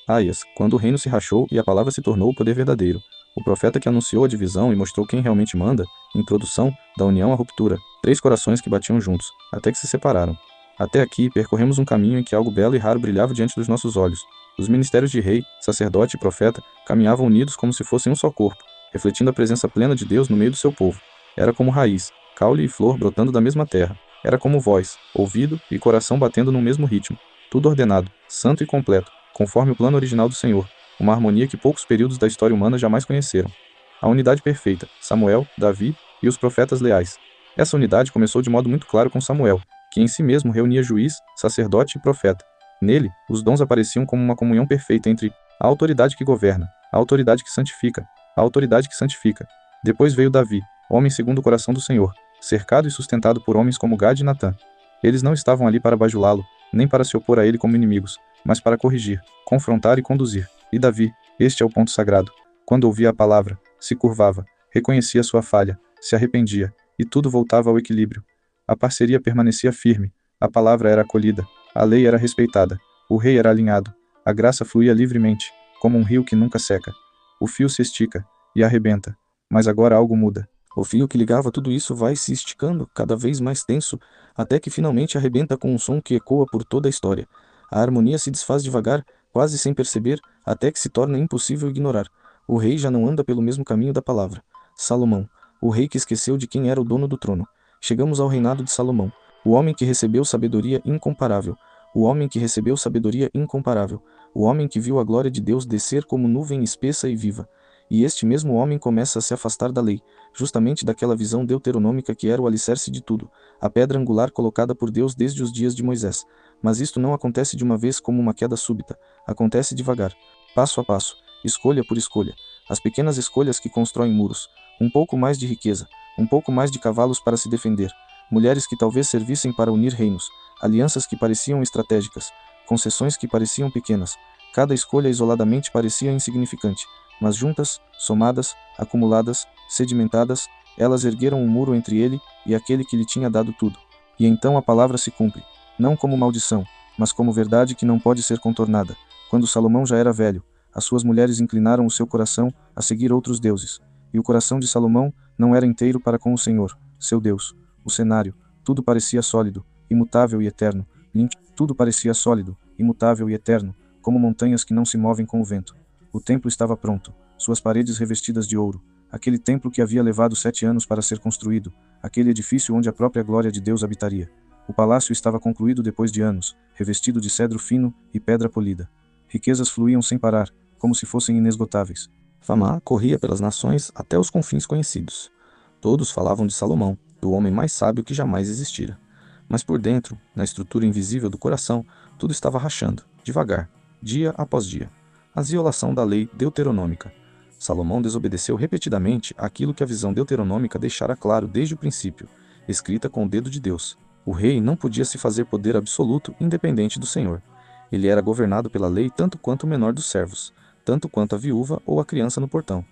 Aias, quando o reino se rachou e a palavra se tornou o poder verdadeiro. O profeta que anunciou a divisão e mostrou quem realmente manda. Introdução, da união à ruptura. Três corações que batiam juntos, até que se separaram. Até aqui, percorremos um caminho em que algo belo e raro brilhava diante dos nossos olhos. Os ministérios de rei, sacerdote e profeta caminhavam unidos como se fossem um só corpo, refletindo a presença plena de Deus no meio do seu povo. Era como raiz, caule e flor brotando da mesma terra. Era como voz, ouvido e coração batendo no mesmo ritmo. Tudo ordenado, santo e completo, conforme o plano original do Senhor, uma harmonia que poucos períodos da história humana jamais conheceram. A unidade perfeita, Samuel, Davi e os profetas leais. Essa unidade começou de modo muito claro com Samuel, que em si mesmo reunia juiz, sacerdote e profeta. Nele, os dons apareciam como uma comunhão perfeita entre a autoridade que governa, a autoridade que santifica, a autoridade que santifica. Depois veio Davi, homem segundo o coração do Senhor, cercado e sustentado por homens como Gad e Natã. Eles não estavam ali para bajulá-lo, nem para se opor a ele como inimigos, mas para corrigir, confrontar e conduzir. E Davi, este é o ponto sagrado. Quando ouvia a palavra, se curvava, reconhecia sua falha, se arrependia, e tudo voltava ao equilíbrio. A parceria permanecia firme, a palavra era acolhida, a lei era respeitada, o rei era alinhado, a graça fluía livremente, como um rio que nunca seca. O fio se estica e arrebenta, mas agora algo muda. O fio que ligava tudo isso vai se esticando, cada vez mais tenso, até que finalmente arrebenta com um som que ecoa por toda a história. A harmonia se desfaz devagar, quase sem perceber, até que se torna impossível ignorar. O rei já não anda pelo mesmo caminho da palavra. Salomão, o rei que esqueceu de quem era o dono do trono. Chegamos ao reinado de Salomão, o homem que recebeu sabedoria incomparável, o homem que recebeu sabedoria incomparável, o homem que viu a glória de Deus descer como nuvem espessa e viva. E este mesmo homem começa a se afastar da lei, justamente daquela visão deuteronômica que era o alicerce de tudo, a pedra angular colocada por Deus desde os dias de Moisés. Mas isto não acontece de uma vez como uma queda súbita, acontece devagar, passo a passo, escolha por escolha, as pequenas escolhas que constroem muros, um pouco mais de riqueza, um pouco mais de cavalos para se defender, mulheres que talvez servissem para unir reinos, alianças que pareciam estratégicas, concessões que pareciam pequenas, cada escolha isoladamente parecia insignificante, mas juntas, somadas, acumuladas, sedimentadas, elas ergueram um muro entre ele e aquele que lhe tinha dado tudo. E então a palavra se cumpre, não como maldição, mas como verdade que não pode ser contornada. Quando Salomão já era velho, as suas mulheres inclinaram o seu coração a seguir outros deuses, e o coração de Salomão não era inteiro para com o Senhor, seu Deus. O cenário, tudo parecia sólido, imutável e eterno, tudo parecia sólido, imutável e eterno, como montanhas que não se movem com o vento. O templo estava pronto, suas paredes revestidas de ouro, aquele templo que havia levado 7 anos para ser construído, aquele edifício onde a própria glória de Deus habitaria. O palácio estava concluído depois de anos, revestido de cedro fino e pedra polida. Riquezas fluíam sem parar, como se fossem inesgotáveis. Fama corria pelas nações até os confins conhecidos. Todos falavam de Salomão, do homem mais sábio que jamais existira. Mas por dentro, na estrutura invisível do coração, tudo estava rachando, devagar, dia após dia. A violação da lei deuteronômica. Salomão desobedeceu repetidamente aquilo que a visão deuteronômica deixara claro desde o princípio, escrita com o dedo de Deus. O rei não podia se fazer poder absoluto independente do Senhor. Ele era governado pela lei tanto quanto o menor dos servos, tanto quanto a viúva ou a criança no portão.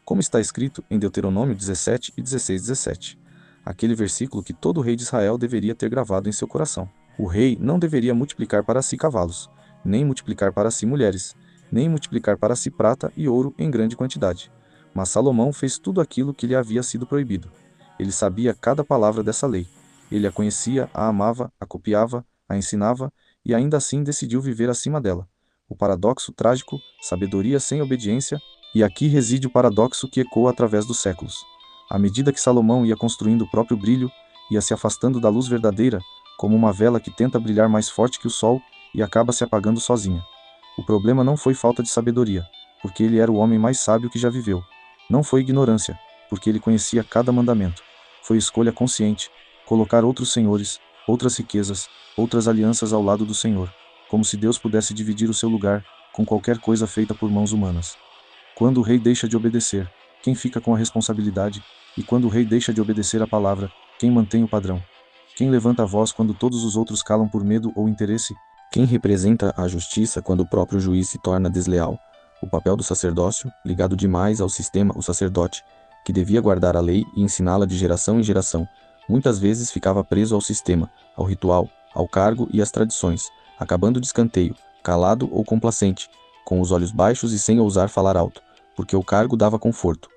Como está escrito em Deuteronômio 17 e 16:17. Aquele versículo que todo rei de Israel deveria ter gravado em seu coração. O rei não deveria multiplicar para si cavalos, nem multiplicar para si mulheres, nem multiplicar para si prata e ouro em grande quantidade. Mas Salomão fez tudo aquilo que lhe havia sido proibido. Ele sabia cada palavra dessa lei. Ele a conhecia, a amava, a copiava, a ensinava, e ainda assim decidiu viver acima dela. O paradoxo trágico, sabedoria sem obediência, e aqui reside o paradoxo que ecoa através dos séculos. À medida que Salomão ia construindo o próprio brilho, ia se afastando da luz verdadeira, como uma vela que tenta brilhar mais forte que o sol e acaba se apagando sozinha. O problema não foi falta de sabedoria, porque ele era o homem mais sábio que já viveu. Não foi ignorância, porque ele conhecia cada mandamento. Foi escolha consciente, colocar outros senhores, outras riquezas, outras alianças ao lado do Senhor, como se Deus pudesse dividir o seu lugar com qualquer coisa feita por mãos humanas. Quando o rei deixa de obedecer, quem fica com a responsabilidade? E quando o rei deixa de obedecer a palavra, quem mantém o padrão? Quem levanta a voz quando todos os outros calam por medo ou interesse? Quem representa a justiça quando o próprio juiz se torna desleal? O papel do sacerdócio, ligado demais ao sistema, o sacerdote, que devia guardar a lei e ensiná-la de geração em geração, muitas vezes ficava preso ao sistema, ao ritual, ao cargo e às tradições, acabando de escanteio, calado ou complacente, com os olhos baixos e sem ousar falar alto, porque o cargo dava conforto.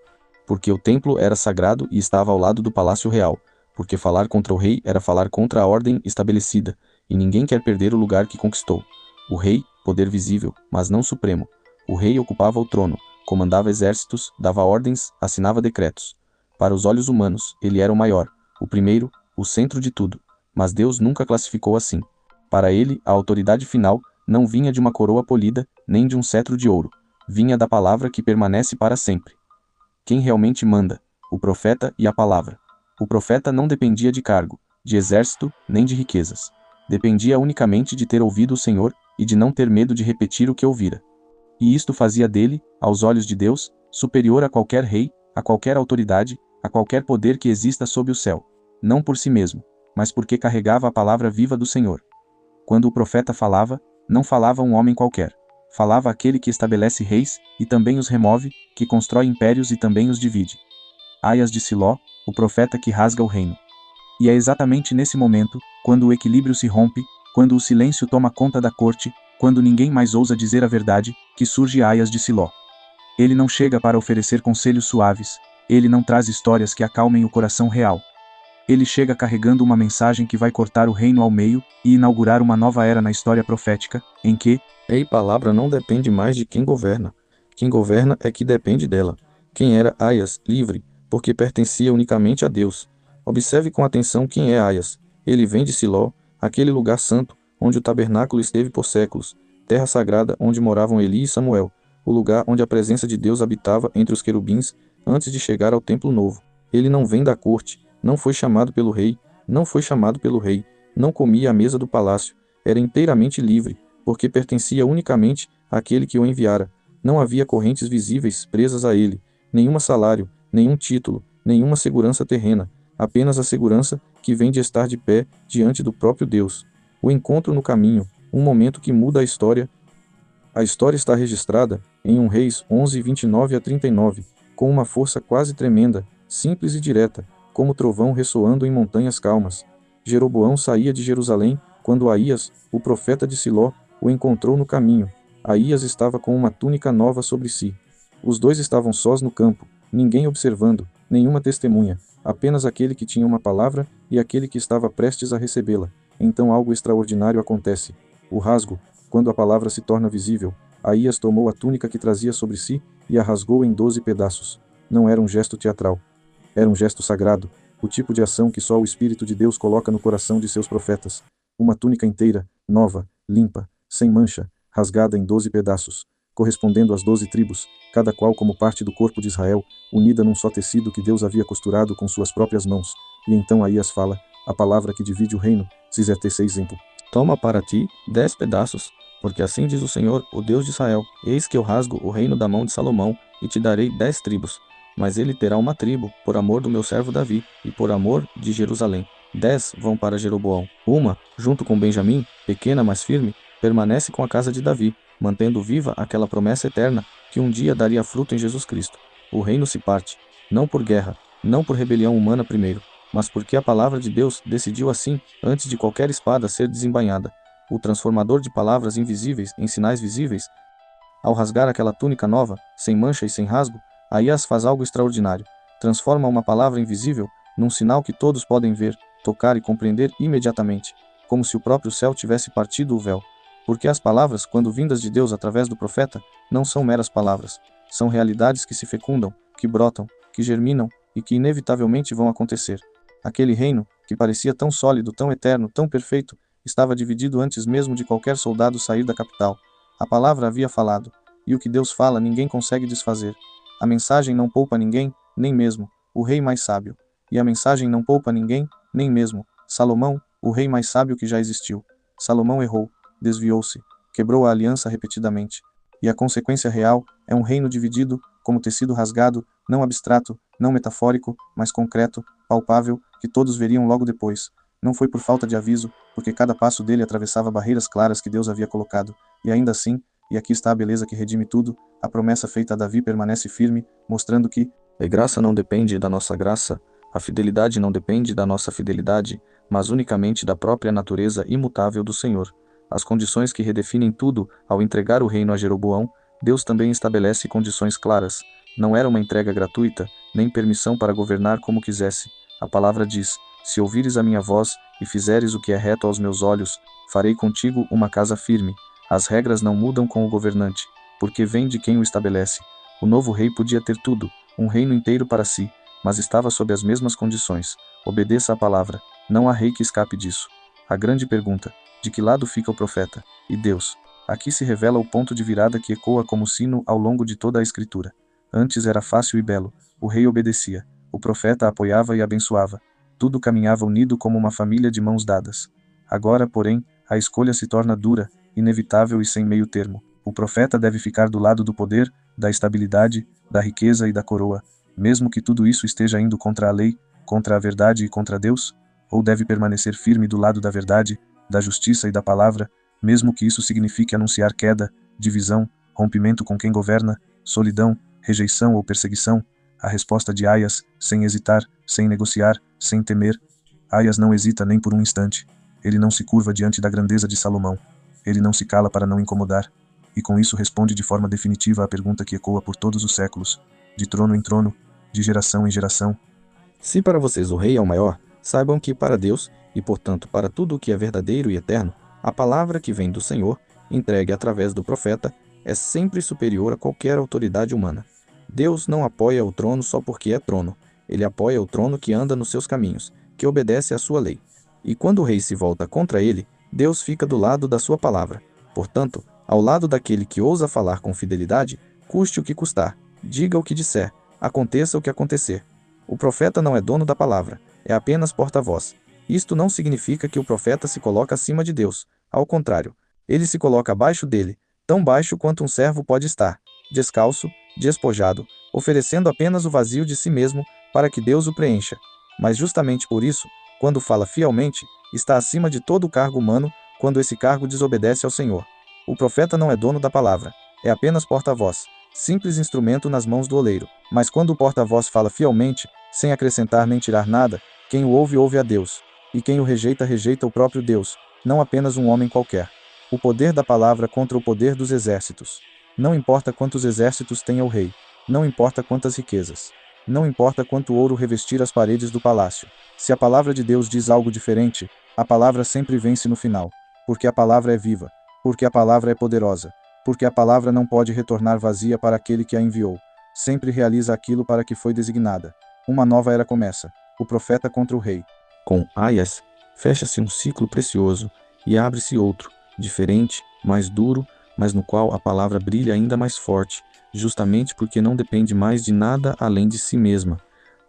Porque o templo era sagrado e estava ao lado do palácio real, porque falar contra o rei era falar contra a ordem estabelecida, e ninguém quer perder o lugar que conquistou. O rei, poder visível, mas não supremo. O rei ocupava o trono, comandava exércitos, dava ordens, assinava decretos. Para os olhos humanos, ele era o maior, o primeiro, o centro de tudo, mas Deus nunca classificou assim. Para ele, a autoridade final não vinha de uma coroa polida, nem de um cetro de ouro. Vinha da palavra que permanece para sempre. Quem realmente manda? O profeta e a palavra. O profeta não dependia de cargo, de exército, nem de riquezas. Dependia unicamente de ter ouvido o Senhor e de não ter medo de repetir o que ouvira. E isto fazia dele, aos olhos de Deus, superior a qualquer rei, a qualquer autoridade, a qualquer poder que exista sob o céu. Não por si mesmo, mas porque carregava a palavra viva do Senhor. Quando o profeta falava, não falava um homem qualquer. Falava aquele que estabelece reis, e também os remove, que constrói impérios e também os divide. Aias de Siló, o profeta que rasga o reino. E é exatamente nesse momento, quando o equilíbrio se rompe, quando o silêncio toma conta da corte, quando ninguém mais ousa dizer a verdade, que surge Aias de Siló. Ele não chega para oferecer conselhos suaves, ele não traz histórias que acalmem o coração real. Ele chega carregando uma mensagem que vai cortar o reino ao meio e inaugurar uma nova era na história profética, em que Ei, palavra não depende mais de quem governa. Quem governa é que depende dela. Quem era Aias, livre, porque pertencia unicamente a Deus. Observe com atenção quem é Aias. Ele vem de Siló, aquele lugar santo, onde o tabernáculo esteve por séculos, terra sagrada onde moravam Eli e Samuel, o lugar onde a presença de Deus habitava entre os querubins antes de chegar ao templo novo. Ele não vem da corte, não foi chamado pelo rei, não comia à mesa do palácio, era inteiramente livre, porque pertencia unicamente àquele que o enviara. Não havia correntes visíveis presas a ele, nenhum salário, nenhum título, nenhuma segurança terrena, apenas a segurança que vem de estar de pé diante do próprio Deus. O encontro no caminho, um momento que muda a história. A história está registrada em 1 Reis 11, 29 a 39, com uma força quase tremenda, simples e direta, como trovão ressoando em montanhas calmas. Jeroboão saía de Jerusalém, quando Aías, o profeta de Siló, o encontrou no caminho. Aías estava com uma túnica nova sobre si. Os dois estavam sós no campo, ninguém observando, nenhuma testemunha, apenas aquele que tinha uma palavra e aquele que estava prestes a recebê-la. Então algo extraordinário acontece. O rasgo, quando a palavra se torna visível, Aías tomou a túnica que trazia sobre si e a rasgou em 12 pedaços. Não era um gesto teatral. Era um gesto sagrado, o tipo de ação que só o Espírito de Deus coloca no coração de seus profetas. Uma túnica inteira, nova, limpa, sem mancha, rasgada em 12 pedaços, correspondendo às 12 tribos, cada qual como parte do corpo de Israel, unida num só tecido que Deus havia costurado com suas próprias mãos. E então Aías fala, a palavra que divide o reino, Cisr-T6. Toma para ti 10 pedaços, porque assim diz o Senhor, o Deus de Israel: eis que eu rasgo o reino da mão de Salomão, e te darei 10 tribos. Mas ele terá uma tribo, por amor do meu servo Davi, e por amor de Jerusalém. 10 vão para Jeroboão. Uma, junto com Benjamim, pequena mas firme, permanece com a casa de Davi, mantendo viva aquela promessa eterna, que um dia daria fruto em Jesus Cristo. O reino se parte, não por guerra, não por rebelião humana primeiro, mas porque a palavra de Deus decidiu assim, antes de qualquer espada ser desembainhada. O transformador de palavras invisíveis em sinais visíveis, ao rasgar aquela túnica nova, sem mancha e sem rasgo, Aías faz algo extraordinário. Transforma uma palavra invisível num sinal que todos podem ver, tocar e compreender imediatamente, como se o próprio céu tivesse partido o véu. Porque as palavras, quando vindas de Deus através do profeta, não são meras palavras. São realidades que se fecundam, que brotam, que germinam e que inevitavelmente vão acontecer. Aquele reino, que parecia tão sólido, tão eterno, tão perfeito, estava dividido antes mesmo de qualquer soldado sair da capital. A palavra havia falado, e o que Deus fala ninguém consegue desfazer. A mensagem não poupa ninguém, nem mesmo o rei mais sábio. E a mensagem não poupa ninguém, nem mesmo Salomão, o rei mais sábio que já existiu. Salomão errou, desviou-se, quebrou a aliança repetidamente. E a consequência real é um reino dividido, como tecido rasgado, não abstrato, não metafórico, mas concreto, palpável, que todos veriam logo depois. Não foi por falta de aviso, porque cada passo dele atravessava barreiras claras que Deus havia colocado, e ainda assim, e aqui está a beleza que redime tudo, a promessa feita a Davi permanece firme, mostrando que A graça não depende da nossa graça, a fidelidade não depende da nossa fidelidade, mas unicamente da própria natureza imutável do Senhor. As condições que redefinem tudo ao entregar o reino a Jeroboão, Deus também estabelece condições claras. Não era uma entrega gratuita, nem permissão para governar como quisesse. A palavra diz: se ouvires a minha voz e fizeres o que é reto aos meus olhos, farei contigo uma casa firme. As regras não mudam com o governante, porque vem de quem o estabelece. O novo rei podia ter tudo, um reino inteiro para si, mas estava sob as mesmas condições. Obedeça à palavra, não há rei que escape disso. A grande pergunta: de que lado fica o profeta? E Deus? Aqui se revela o ponto de virada que ecoa como sino ao longo de toda a Escritura. Antes era fácil e belo, o rei obedecia, o profeta apoiava e abençoava. Tudo caminhava unido como uma família de mãos dadas. Agora, porém, a escolha se torna dura, inevitável e sem meio termo. O profeta deve ficar do lado do poder, da estabilidade, da riqueza e da coroa, mesmo que tudo isso esteja indo contra a lei, contra a verdade e contra Deus? Ou deve permanecer firme do lado da verdade, da justiça e da palavra, mesmo que isso signifique anunciar queda, divisão, rompimento com quem governa, solidão, rejeição ou perseguição? A resposta de Aias, sem hesitar, sem negociar, sem temer. Aias não hesita nem por um instante. Ele não se curva diante da grandeza de Salomão. Ele não se cala para não incomodar. E com isso responde de forma definitiva à pergunta que ecoa por todos os séculos, de trono em trono, de geração em geração. Se para vocês o rei é o maior, saibam que para Deus, e portanto para tudo o que é verdadeiro e eterno, a palavra que vem do Senhor, entregue através do profeta, é sempre superior a qualquer autoridade humana. Deus não apoia o trono só porque é trono. Ele apoia o trono que anda nos seus caminhos, que obedece à sua lei. E quando o rei se volta contra ele, Deus fica do lado da sua palavra. Portanto, ao lado daquele que ousa falar com fidelidade, custe o que custar, diga o que disser, aconteça o que acontecer. O profeta não é dono da palavra, é apenas porta-voz. Isto não significa que o profeta se coloca acima de Deus. Ao contrário, ele se coloca abaixo dele, tão baixo quanto um servo pode estar, descalço, despojado, oferecendo apenas o vazio de si mesmo, para que Deus o preencha. Mas justamente por isso, quando fala fielmente, está acima de todo o cargo humano, quando esse cargo desobedece ao Senhor. O profeta não é dono da palavra, é apenas porta-voz, simples instrumento nas mãos do oleiro. Mas quando o porta-voz fala fielmente, sem acrescentar nem tirar nada, quem o ouve, ouve a Deus. E quem o rejeita, rejeita o próprio Deus, não apenas um homem qualquer. O poder da palavra contra o poder dos exércitos. Não importa quantos exércitos tenha o rei, não importa quantas riquezas, não importa quanto ouro revestir as paredes do palácio. Se a palavra de Deus diz algo diferente, a palavra sempre vence no final, porque a palavra é viva, porque a palavra é poderosa, porque a palavra não pode retornar vazia para aquele que a enviou. Sempre realiza aquilo para que foi designada. Uma nova era começa, o profeta contra o rei. Com Aias, fecha-se um ciclo precioso e abre-se outro, diferente, mais duro, mas no qual a palavra brilha ainda mais forte, justamente porque não depende mais de nada além de si mesma.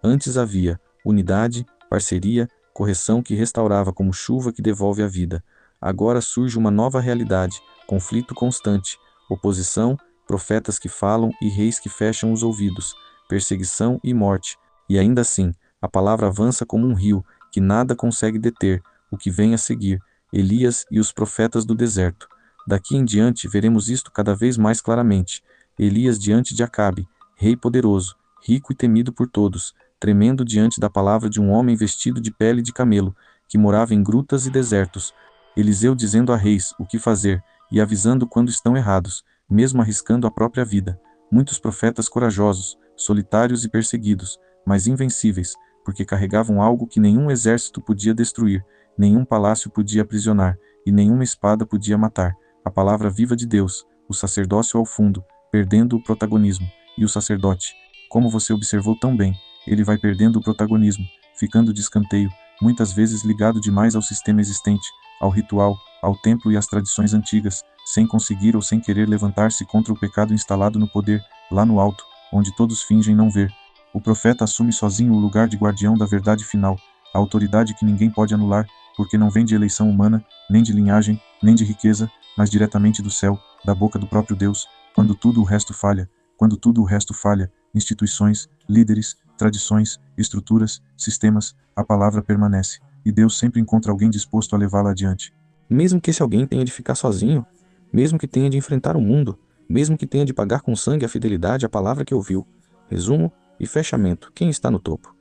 Antes havia unidade, parceria, correção que restaurava como chuva que devolve a vida. Agora surge uma nova realidade, conflito constante, oposição, profetas que falam e reis que fecham os ouvidos, perseguição e morte. E ainda assim, a palavra avança como um rio, que nada consegue deter, o que vem a seguir, Elias e os profetas do deserto. Daqui em diante veremos isto cada vez mais claramente. Elias diante de Acabe, rei poderoso, rico e temido por todos, tremendo diante da palavra de um homem vestido de pele de camelo, que morava em grutas e desertos. Eliseu dizendo a reis o que fazer, e avisando quando estão errados, mesmo arriscando a própria vida. Muitos profetas corajosos, solitários e perseguidos, mas invencíveis, porque carregavam algo que nenhum exército podia destruir, nenhum palácio podia aprisionar, e nenhuma espada podia matar. A palavra viva de Deus, o sacerdócio ao fundo, perdendo o protagonismo, e o sacerdote, como você observou tão bem, ele vai perdendo o protagonismo, ficando de escanteio, muitas vezes ligado demais ao sistema existente, ao ritual, ao templo e às tradições antigas, sem conseguir ou sem querer levantar-se contra o pecado instalado no poder, lá no alto, onde todos fingem não ver. O profeta assume sozinho o lugar de guardião da verdade final, a autoridade que ninguém pode anular, porque não vem de eleição humana, nem de linhagem, nem de riqueza, mas diretamente do céu, da boca do próprio Deus. Quando tudo o resto falha, instituições, líderes, tradições, estruturas, sistemas, a palavra permanece, e Deus sempre encontra alguém disposto a levá-la adiante. Mesmo que esse alguém tenha de ficar sozinho, mesmo que tenha de enfrentar o mundo, mesmo que tenha de pagar com sangue a fidelidade à palavra que ouviu. Resumo e fechamento: quem está no topo?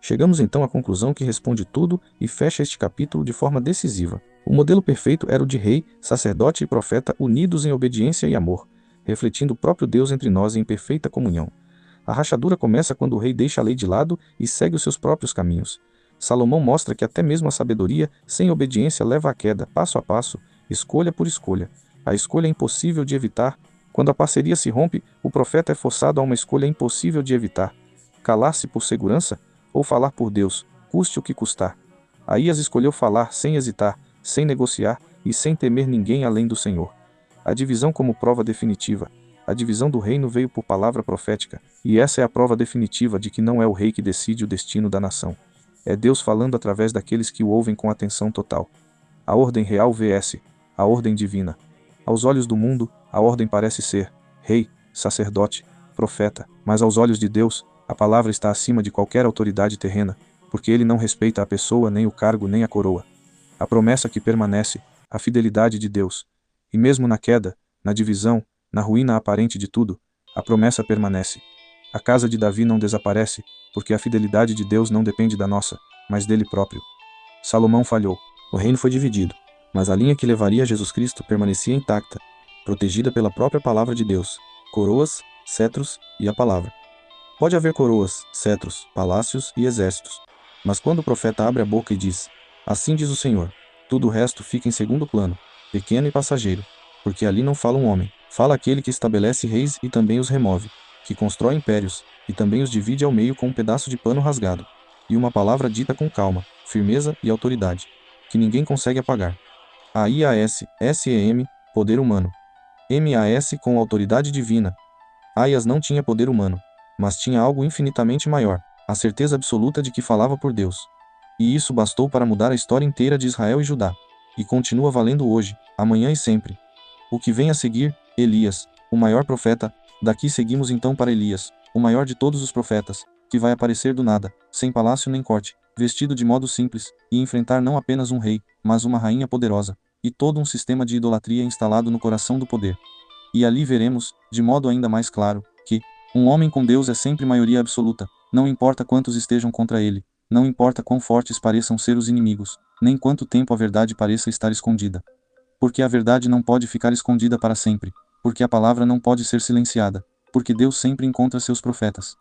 Chegamos então à conclusão que responde tudo e fecha este capítulo de forma decisiva. O modelo perfeito era o de rei, sacerdote e profeta unidos em obediência e amor, refletindo o próprio Deus entre nós em perfeita comunhão. A rachadura começa quando o rei deixa a lei de lado e segue os seus próprios caminhos. Salomão mostra que até mesmo a sabedoria, sem obediência, leva à queda, passo a passo, escolha por escolha. A escolha é impossível de evitar. Quando a parceria se rompe, o profeta é forçado a uma escolha impossível de evitar. Calar-se por segurança ou falar por Deus, custe o que custar. Aías escolheu falar sem hesitar, sem negociar e sem temer ninguém além do Senhor. A divisão como prova definitiva. A divisão do reino veio por palavra profética, e essa é a prova definitiva de que não é o rei que decide o destino da nação. É Deus falando através daqueles que o ouvem com atenção total. A ordem real vs. a ordem divina. Aos olhos do mundo, a ordem parece ser rei, sacerdote, profeta, mas aos olhos de Deus, a palavra está acima de qualquer autoridade terrena, porque ele não respeita a pessoa, nem o cargo, nem a coroa. A promessa que permanece, a fidelidade de Deus. E mesmo na queda, na divisão, na ruína aparente de tudo, a promessa permanece. A casa de Davi não desaparece, porque a fidelidade de Deus não depende da nossa, mas dele próprio. Salomão falhou. O reino foi dividido, mas a linha que levaria a Jesus Cristo permanecia intacta, protegida pela própria palavra de Deus, coroas, cetros e a palavra. Pode haver coroas, cetros, palácios e exércitos, mas quando o profeta abre a boca e diz, assim diz o Senhor, tudo o resto fica em segundo plano, pequeno e passageiro, porque ali não fala um homem, fala aquele que estabelece reis e também os remove, que constrói impérios, e também os divide ao meio com um pedaço de pano rasgado, e uma palavra dita com calma, firmeza e autoridade, que ninguém consegue apagar. AIAS, SEM, poder humano. MAS com autoridade divina. Aias não tinha poder humano, mas tinha algo infinitamente maior, a certeza absoluta de que falava por Deus. E isso bastou para mudar a história inteira de Israel e Judá. E continua valendo hoje, amanhã e sempre. O que vem a seguir, Elias, o maior profeta. Daqui seguimos então para Elias, o maior de todos os profetas, que vai aparecer do nada, sem palácio nem corte, vestido de modo simples, e enfrentar não apenas um rei, mas uma rainha poderosa, e todo um sistema de idolatria instalado no coração do poder. E ali veremos, de modo ainda mais claro, que um homem com Deus é sempre maioria absoluta, não importa quantos estejam contra ele, não importa quão fortes pareçam ser os inimigos, nem quanto tempo a verdade pareça estar escondida. Porque a verdade não pode ficar escondida para sempre, porque a palavra não pode ser silenciada, porque Deus sempre encontra seus profetas.